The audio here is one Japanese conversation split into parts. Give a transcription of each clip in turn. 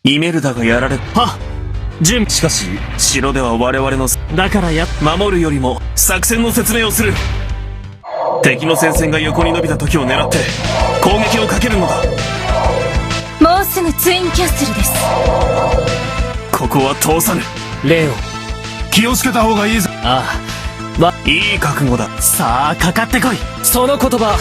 イメルダがやられ、はっ、しかし、城では我々の、だから守るよりも作戦の説明をする。敵の戦線が横に伸びた時を狙って攻撃をかけるのだ。もうすぐツインキャッスルです。ここは通さぬ。レオ、気をつけた方がいいぞ。ああ、いい覚悟だ。さあかかってこい。その言葉。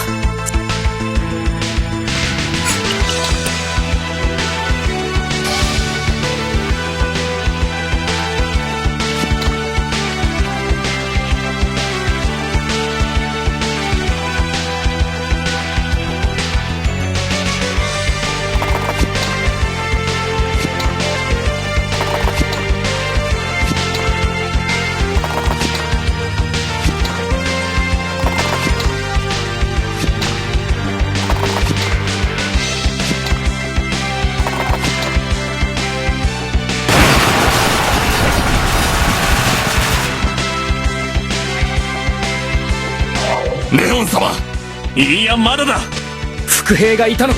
レオン様、いやまだだ。伏兵がいたの。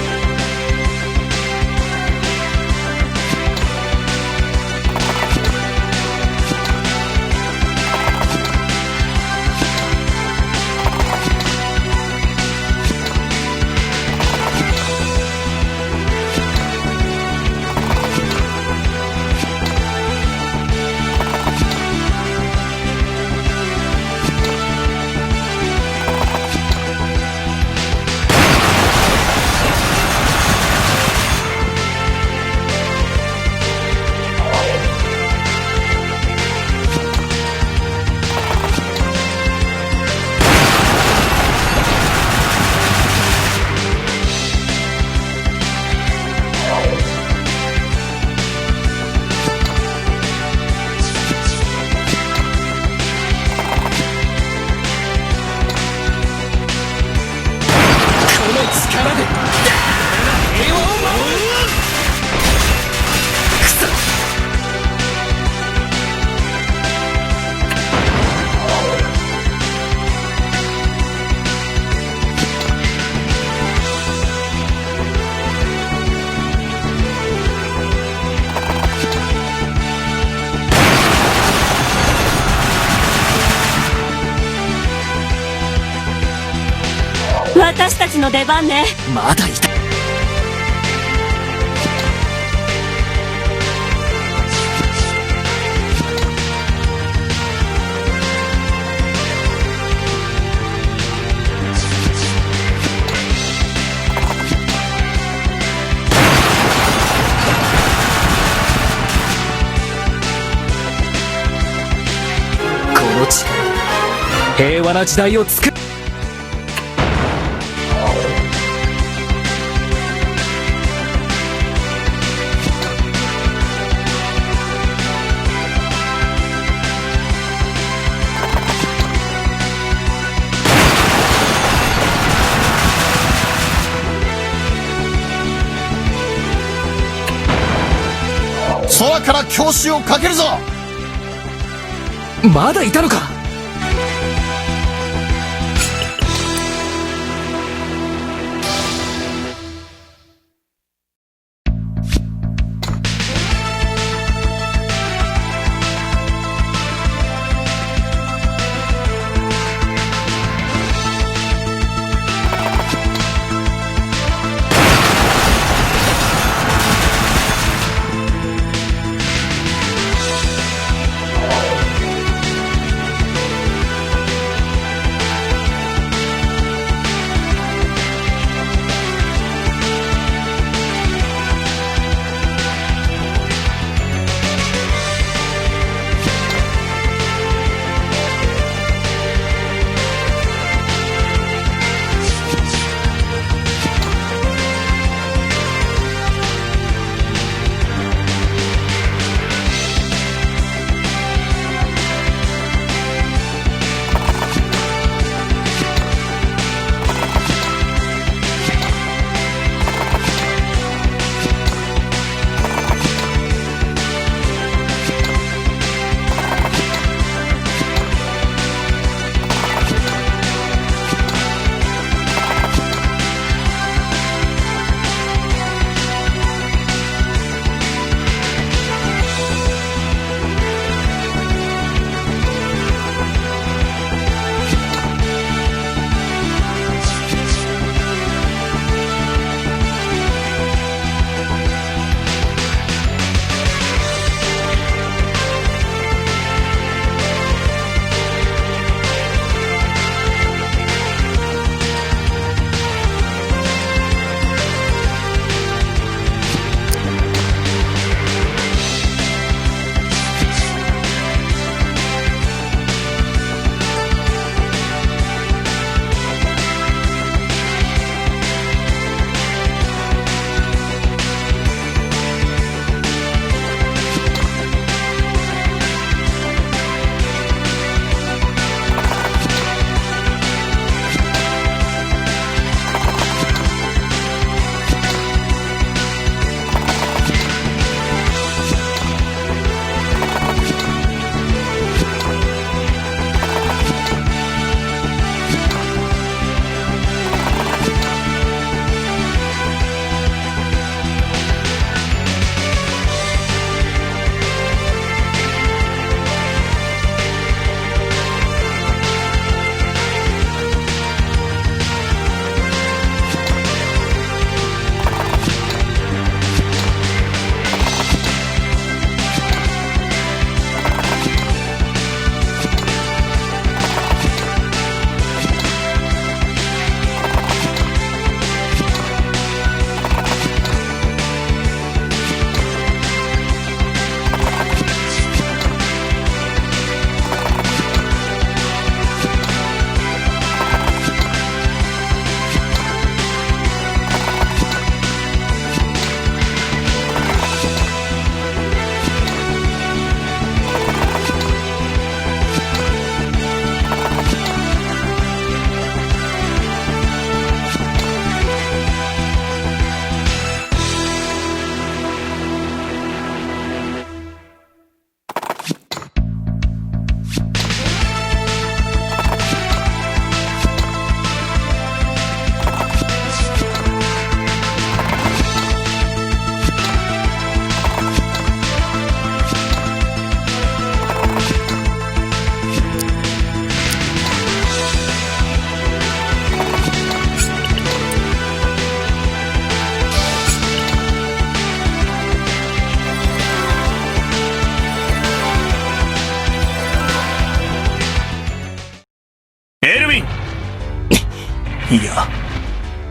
私たちの出番ね。まだいた。この地、平和な時代を作る。空から強襲をかけるぞ。まだいたのか。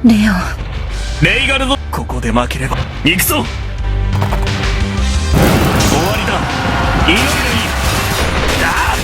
レオン。レイガルド。ここで負ければ行くぞ。終わりだ。いよいよいい。あー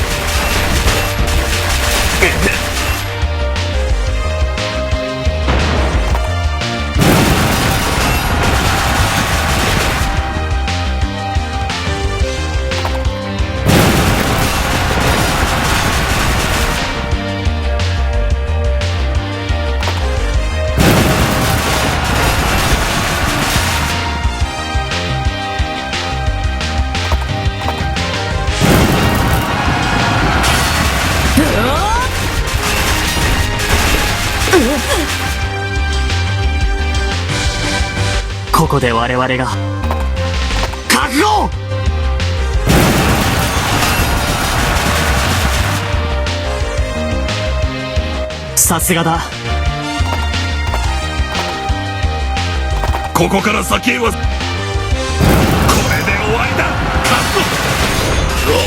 ここで我々が覚悟。さすがだ。ここから先へはこれで終わりだ。勝つぞ。うおー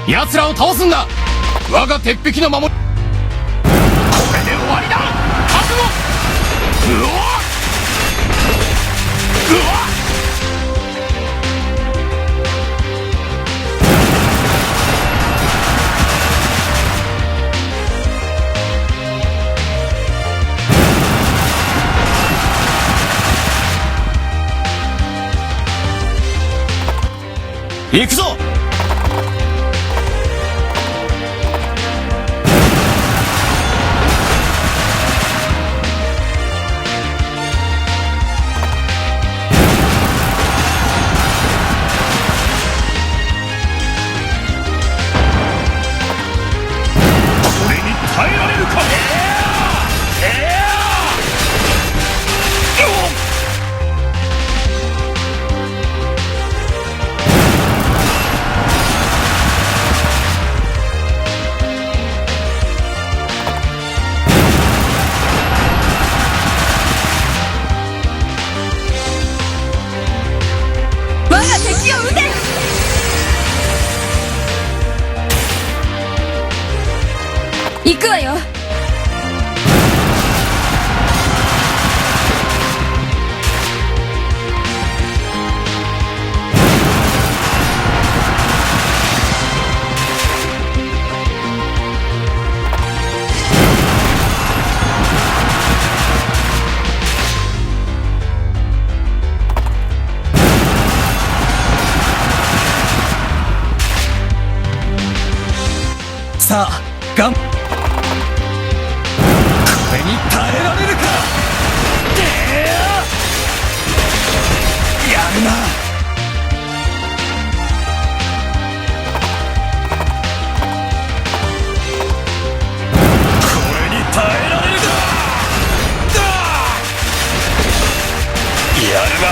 奴らを倒すんだ。我が鉄壁の守り。これで終わりだ。覚悟。うおっうわ行くぞ。行くわよ。さあ頑張れ。これに耐えられるか。やるな。これに耐えられるか。やるな。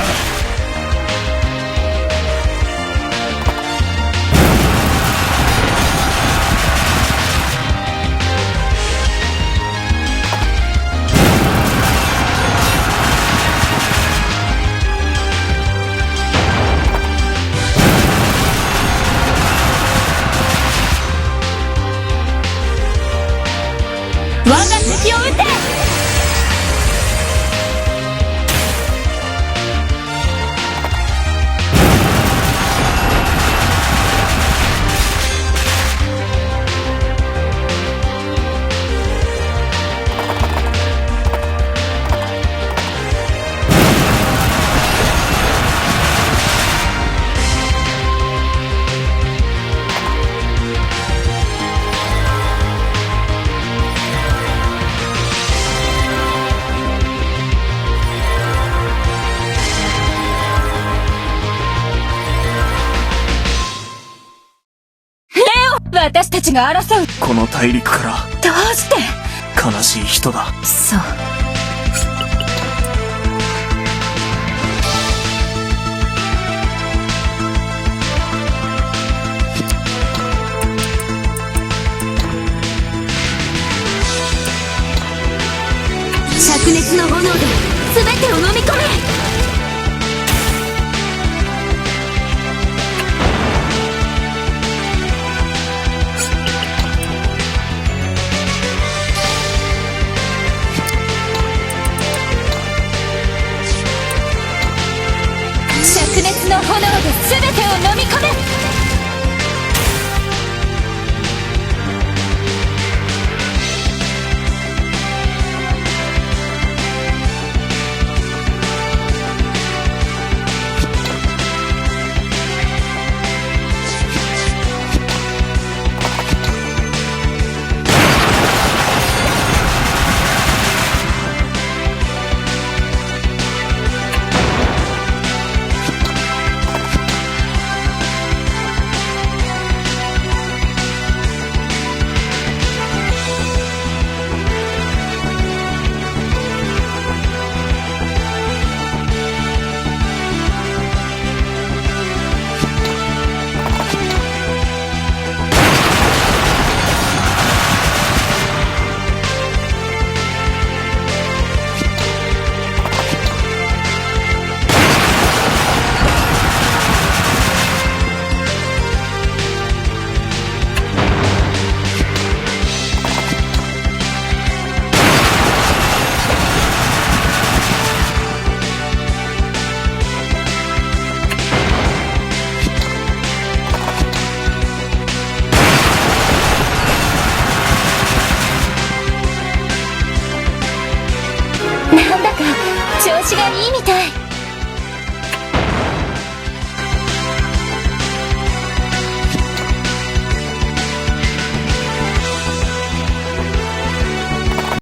我が敵を撃て。私たちが争う。この大陸からどうして。悲しい人だ。そう。灼熱の炎で全てを飲み込め。灼熱の炎で全てを飲み込め。なんだか調子がいいみたい。